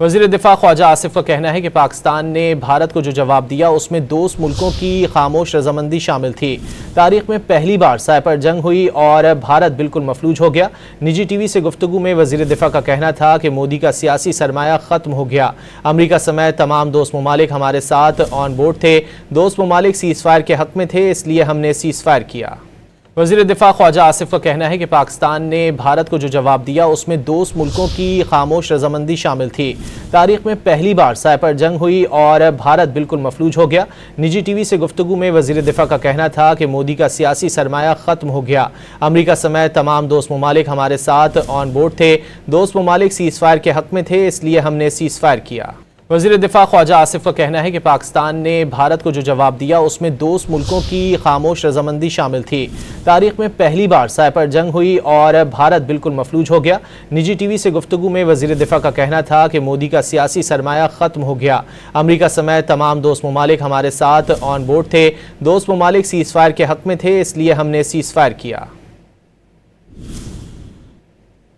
वज़ीर दिफा ख्वाजा आसिफ का कहना है कि पाकिस्तान ने भारत को जो जवाब दिया उसमें दोस्त मुल्कों की खामोश रजामंदी शामिल थी। तारीख में पहली बार साय पर जंग हुई और भारत बिल्कुल मफलूज हो गया। निजी टीवी से गुफ्तगू में वज़ीर दिफा का कहना था कि मोदी का सियासी सरमाया ख़त्म हो गया। अमरीका समेत तमाम दोस्त ममालिक हमारे साथ ऑन बोर्ड थे। दोस्त ममालिक सीज़ फायर के हक़ में थे, इसलिए हमने सीज़ फायर किया। वज़ीर दिफा ख्वाजा आसिफ का कहना है कि पाकिस्तान ने भारत को जो जवाब दिया उसमें दोस्त मुल्कों की खामोश रजामंदी शामिल थी। तारीख में पहली बार साय पर जंग हुई और भारत बिल्कुल मफलूज हो गया। निजी टीवी से गुफ्तगू में वज़ीर दिफा का कहना था कि मोदी का सियासी सरमाया ख़त्म हो गया। अमरीका समेत तमाम दोस्त ममालिक हमारे साथ ऑन बोर्ड थे। दोस्त ममालिक सीज़ फायर के हक़ में थे, इसलिए हमने सीज़ फायर किया। वज़ीर दिफा ख्वाजा आसिफ का कहना है कि पाकिस्तान ने भारत को जो जवाब दिया उसमें दोस्त मुल्कों की खामोश रजामंदी शामिल थी। तारीख में पहली बार साय पर जंग हुई और भारत बिल्कुल मफलूज हो गया। निजी टीवी से गुफ्तगू में वज़ीर दिफा का कहना था कि मोदी का सियासी सरमाया ख़त्म हो गया। अमरीका समेत तमाम दोस्त ममालिक हमारे साथ ऑन बोर्ड थे। दोस्त ममालिक सीज़ फायर के हक़ में थे, इसलिए हमने सीज़ फायर किया।